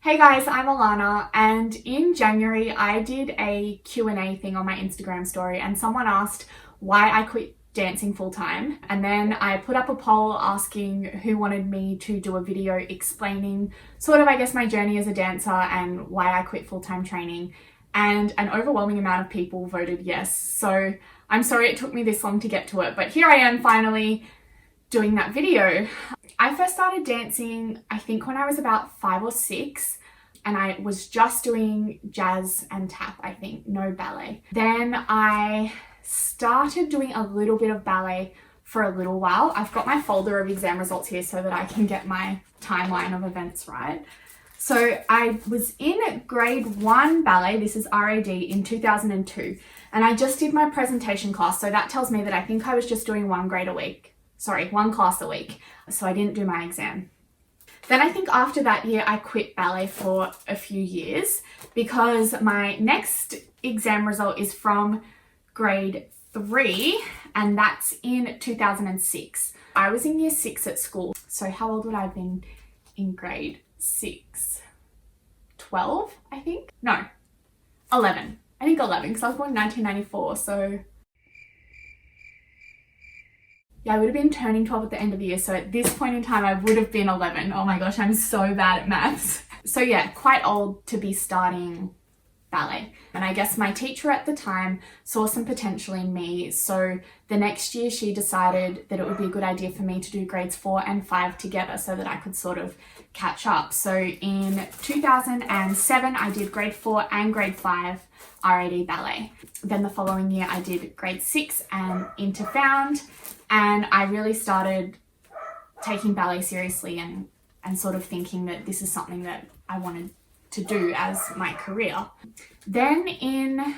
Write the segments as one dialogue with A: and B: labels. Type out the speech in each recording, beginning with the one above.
A: Hey guys, I'm Alana, and in January I did a Q&A thing on my Instagram story and someone asked why I quit dancing full-time, and then I put up a poll asking who wanted me to do a video explaining sort of, I guess, my journey as a dancer and why I quit full-time training, and an overwhelming amount of people voted yes. So I'm sorry it took me this long to get to it, but here I am finally doing that video. I first started dancing, I think, when I was about 5 or 6, and I was just doing jazz and tap, I think, no ballet. Then I started doing a little bit of ballet for a little while. I've got my folder of exam results here so that I can get my timeline of events right. So I was in grade 1 ballet, this is RAD, in 2002, and I just did my presentation class, so that tells me that I think I was just doing one class a week, so I didn't do my exam. Then I think after that year I quit ballet for a few years because my next exam result is from grade 3, and that's in 2006. I was in year 6 at school, so how old would I have been in grade 6? 12, I think? No, 11. I think 11 because I was born in 1994, so yeah, I would have been turning 12 at the end of the year, so at this point in time I would have been 11. Oh my gosh, I'm so bad at maths. So yeah, quite old to be starting ballet. And I guess my teacher at the time saw some potential in me, so the next year she decided that it would be a good idea for me to do grades 4 and 5 together so that I could sort of catch up. So in 2007 I did grade 4 and grade 5 RAD ballet. Then the following year I did grade 6 and into Found, and I really started taking ballet seriously and sort of thinking that this is something that I wanted to do as my career. Then in,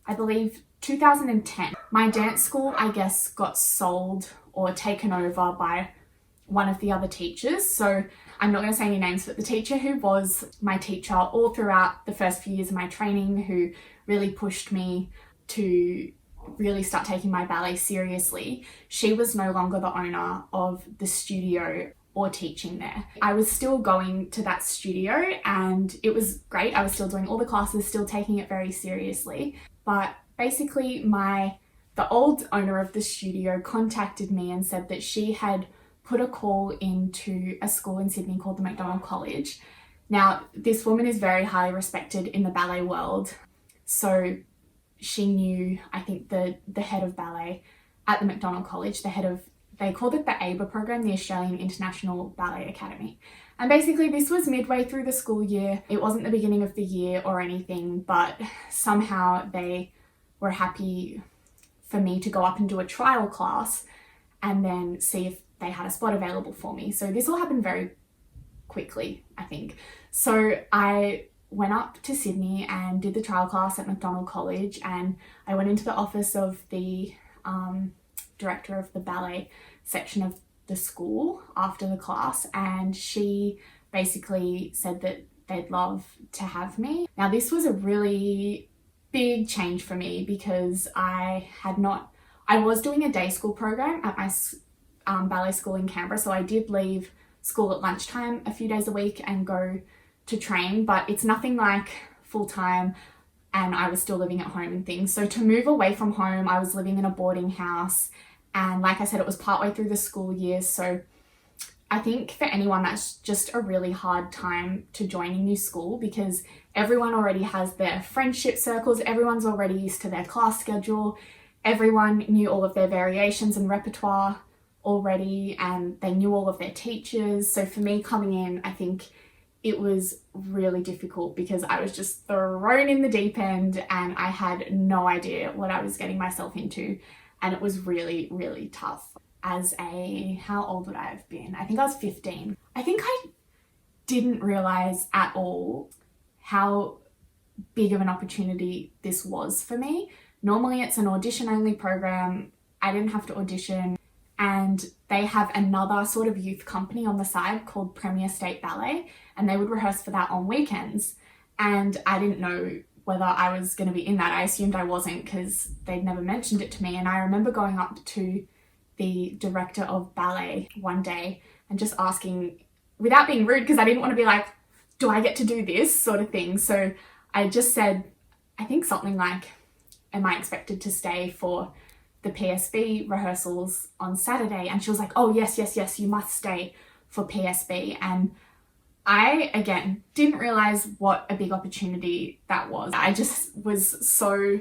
A: I believe, 2010, my dance school, I guess, got sold or taken over by one of the other teachers. So I'm not going to say any names, but the teacher who was my teacher all throughout the first few years of my training, who really pushed me to really start taking my ballet seriously, she was no longer the owner of the studio or teaching there. I was still going to that studio and it was great. I was still doing all the classes, still taking it very seriously. But basically the old owner of the studio contacted me and said that she had put a call into a school in Sydney called the McDonald College. Now, this woman is very highly respected in the ballet world. So she knew, I think, the head of ballet at the McDonald College, they called it the ABA program, the Australian International Ballet Academy. And basically this was midway through the school year. It wasn't the beginning of the year or anything, but somehow they were happy for me to go up and do a trial class and then see if they had a spot available for me. So this all happened very quickly, I think. So I went up to Sydney and did the trial class at McDonald College, and I went into the office of the director of the ballet section of the school after the class, and she basically said that they'd love to have me. Now, this was a really big change for me because I was doing a day school program at my ballet school in Canberra, so I did leave school at lunchtime a few days a week and go to train, but it's nothing like full-time, and I was still living at home and things. So to move away from home, I was living in a boarding house, and like I said, it was partway through the school year, so I think for anyone that's just a really hard time to join a new school because everyone already has their friendship circles, everyone's already used to their class schedule, everyone knew all of their variations and repertoire already, and they knew all of their teachers. So for me coming in, I think it was really difficult because I was just thrown in the deep end and I had no idea what I was getting myself into, and it was really, really tough. How old would I have been? I think I was 15. I think I didn't realize at all how big of an opportunity this was for me. Normally it's an audition only program. I didn't have to audition, and they have another sort of youth company on the side called Premier State Ballet, and they would rehearse for that on weekends. And I didn't know whether I was going to be in that. I assumed I wasn't because they'd never mentioned it to me. And I remember going up to the director of ballet one day and just asking, without being rude, because I didn't want to be like, do I get to do this sort of thing? So I just said, I think something like, am I expected to stay for the PSB rehearsals on Saturday? And she was like, oh yes, yes, yes, you must stay for PSB. And I, again, didn't realize what a big opportunity that was. I just was so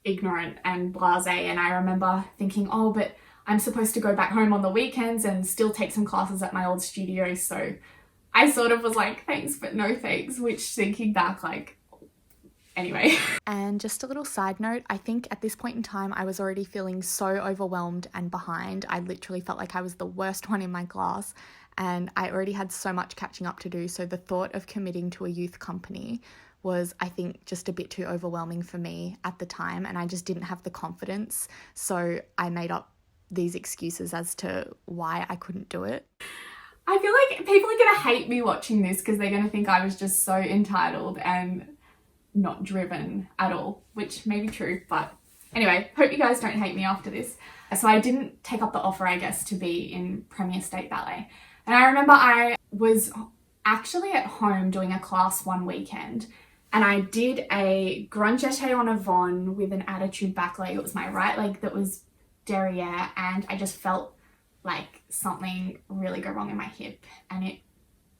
A: ignorant and blasé, and I remember thinking, oh, but I'm supposed to go back home on the weekends and still take some classes at my old studio. So I sort of was like, thanks, but no thanks, which thinking back, like, anyway. And just a little side note, I think at this point in time, I was already feeling so overwhelmed and behind. I literally felt like I was the worst one in my class, and I already had so much catching up to do. So the thought of committing to a youth company was, I think, just a bit too overwhelming for me at the time, and I just didn't have the confidence. So I made up these excuses as to why I couldn't do it. I feel like people are going to hate me watching this because they're going to think I was just so entitled and not driven at all, which may be true, but anyway, hope you guys don't hate me after this. So I didn't take up the offer, I guess, to be in Premier State Ballet. And I remember I was actually at home doing a class one weekend, and I did a grand jeté en avant with an attitude back leg. It was my right leg that was derriere, and I just felt like something really go wrong in my hip, and it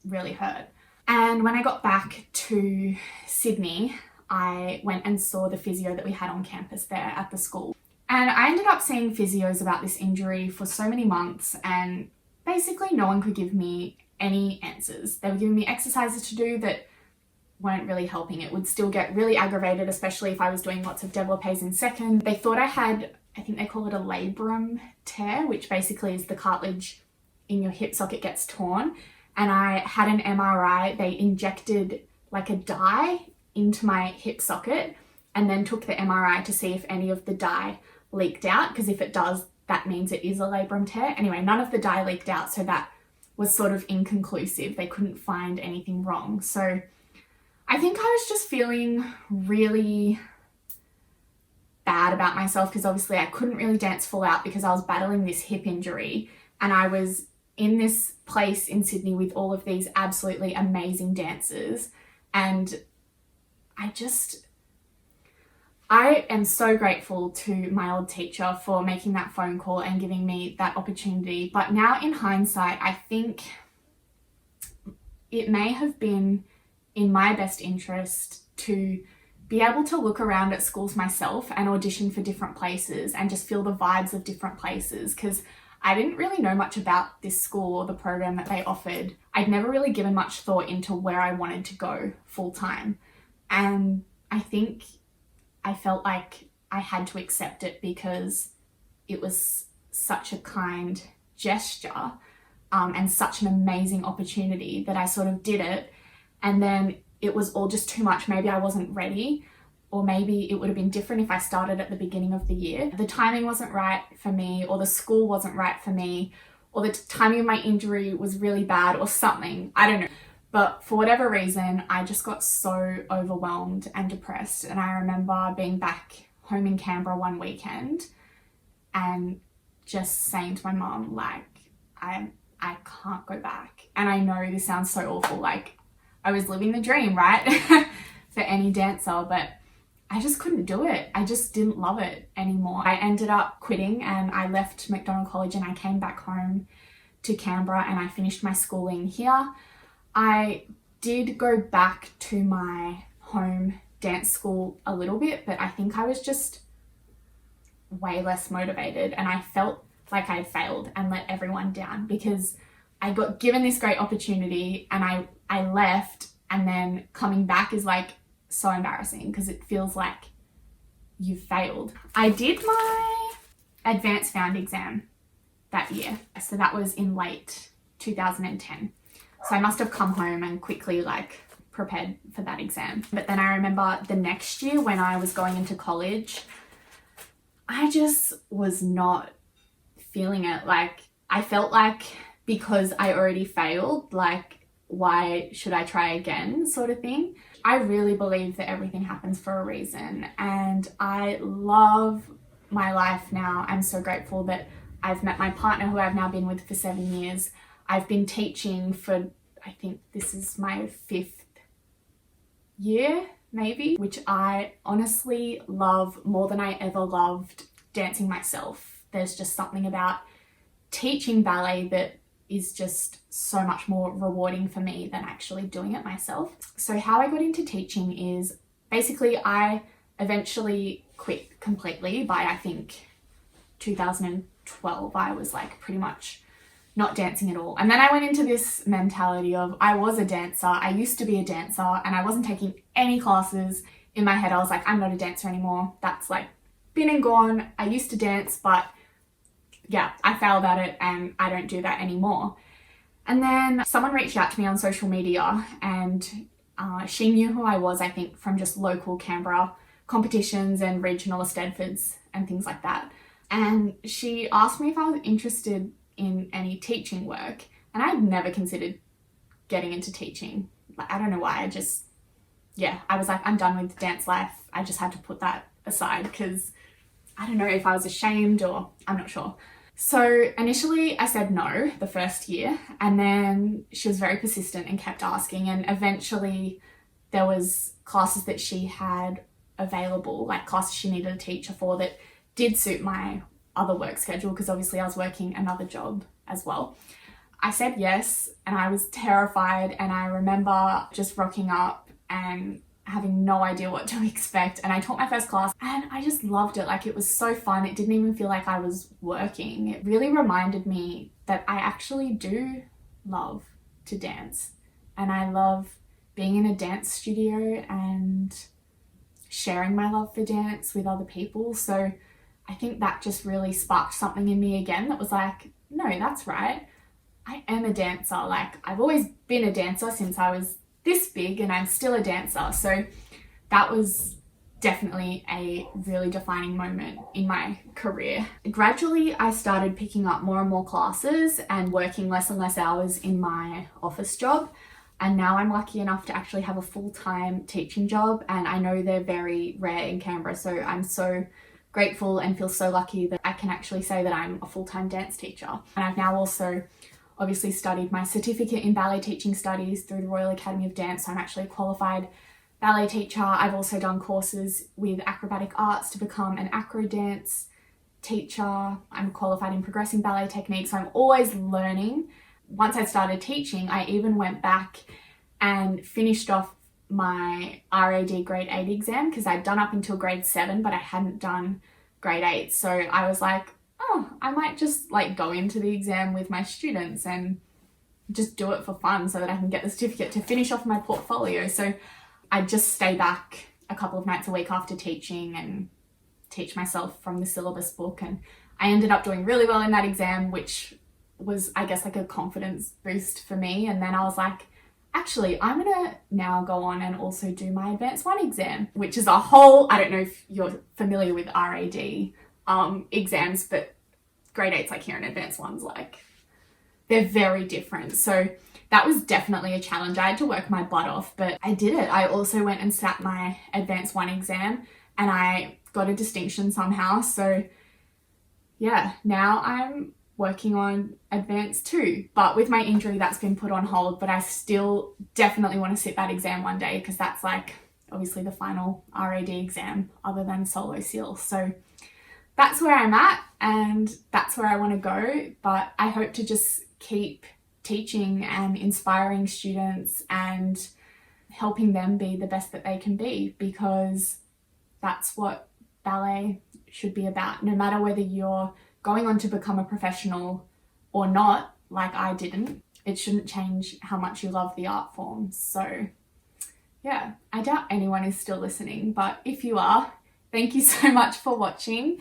A: really hurt. And when I got back to Sydney, I went and saw the physio that we had on campus there at the school. And I ended up seeing physios about this injury for so many months, and basically no one could give me any answers. They were giving me exercises to do that weren't really helping. It would still get really aggravated, especially if I was doing lots of développés in second. They thought I had, I think they call it a labrum tear, which basically is the cartilage in your hip socket gets torn. And I had an MRI. They injected like a dye into my hip socket and then took the MRI to see if any of the dye leaked out, because if it does, that means it is a labrum tear. Anyway, none of the dye leaked out, so that was sort of inconclusive. They couldn't find anything wrong. So I think I was just feeling really bad about myself, because obviously I couldn't really dance full out because I was battling this hip injury, and I was in this place in Sydney with all of these absolutely amazing dancers. And I am so grateful to my old teacher for making that phone call and giving me that opportunity. But now in hindsight, I think it may have been in my best interest to be able to look around at schools myself and audition for different places and just feel the vibes of different places, because I didn't really know much about this school or the program that they offered. I'd never really given much thought into where I wanted to go full time. And I think I felt like I had to accept it because it was such a kind gesture and such an amazing opportunity that I sort of did it. And then it was all just too much. Maybe I wasn't ready, or maybe it would have been different if I started at the beginning of the year. The timing wasn't right for me, or the school wasn't right for me, or the timing of my injury was really bad or something. I don't know. But for whatever reason, I just got so overwhelmed and depressed. And I remember being back home in Canberra one weekend and just saying to my mum, like, I can't go back. And I know this sounds so awful, like I was living the dream, right? For any dancer, but I just couldn't do it. I just didn't love it anymore. I ended up quitting and I left McDonald College and I came back home to Canberra and I finished my schooling here. I did go back to my home dance school a little bit, but I think I was just way less motivated, and I felt like I had failed and let everyone down because I got given this great opportunity and I left, and then coming back is like so embarrassing because it feels like you've failed. I did my advanced found exam that year, so that was in late 2010. So I must have come home and quickly like prepared for that exam. But then I remember the next year when I was going into college, I just was not feeling it. Like I felt like because I already failed, like why should I try again sort of thing. I really believe that everything happens for a reason, and I love my life now. I'm so grateful that I've met my partner who I've now been with for 7 years. I've been teaching for, I think this is my 5th year maybe, which I honestly love more than I ever loved dancing myself. There's just something about teaching ballet that is just so much more rewarding for me than actually doing it myself. So how I got into teaching is basically I eventually quit completely by I think 2012. I was like pretty much not dancing at all. And then I went into this mentality of I was a dancer, I used to be a dancer, and I wasn't taking any classes. In my head I was like, I'm not a dancer anymore. That's like been and gone. I used to dance, but yeah, I failed at it and I don't do that anymore. And then someone reached out to me on social media and she knew who I was, I think, from just local Canberra competitions and regional Eisteddfods and things like that. And she asked me if I was interested in any teaching work, and I had never considered getting into teaching. Like, I don't know why, I was like, I'm done with dance life. I just had to put that aside because I don't know if I was ashamed or I'm not sure. So initially I said no the first year, and then she was very persistent and kept asking, and eventually there was classes that she had available, like classes she needed a teacher for that did suit my other work schedule, because obviously I was working another job as well. I said yes, and I was terrified, and I remember just rocking up and having no idea what to expect, and I taught my first class and I just loved it. Like, it was so fun. It didn't even feel like I was working. It really reminded me that I actually do love to dance, and I love being in a dance studio and sharing my love for dance with other people. So I think that just really sparked something in me again that was like, no, that's right. I am a dancer. Like, I've always been a dancer since I was this big, and I'm still a dancer. So that was definitely a really defining moment in my career. Gradually, I started picking up more and more classes and working less and less hours in my office job. And now I'm lucky enough to actually have a full-time teaching job, and I know they're very rare in Canberra. So I'm so grateful and feel so lucky that I can actually say that I'm a full-time dance teacher. And I've now also obviously studied my certificate in ballet teaching studies through the Royal Academy of Dance. So I'm actually a qualified ballet teacher. I've also done courses with acrobatic arts to become an acro dance teacher. I'm qualified in progressing ballet techniques. So I'm always learning. Once I started teaching, I even went back and finished off my RAD grade 8 exam, because I'd done up until grade 7, but I hadn't done grade 8. So I was like, oh, I might just like go into the exam with my students and just do it for fun so that I can get the certificate to finish off my portfolio. So I just stay back a couple of nights a week after teaching and teach myself from the syllabus book. And I ended up doing really well in that exam, which was, I guess, like a confidence boost for me. And then I was like, actually, I'm gonna now go on and also do my Advanced 1 exam, which is a whole, I don't know if you're familiar with RAD exams, but grade 8's like here and Advanced 1's like, they're very different. So that was definitely a challenge. I had to work my butt off, but I did it. I also went and sat my Advanced 1 exam and I got a distinction somehow. So yeah, now I'm working on Advanced 2, but with my injury that's been put on hold, but I still definitely want to sit that exam one day, because that's like obviously the final RAD exam other than solo seal. So that's where I'm at and that's where I want to go. But I hope to just keep teaching and inspiring students and helping them be the best that they can be, because that's what ballet should be about. No matter whether you're going on to become a professional or not, like I didn't, it shouldn't change how much you love the art form. So yeah, I doubt anyone is still listening, but if you are, thank you so much for watching,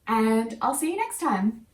A: and I'll see you next time.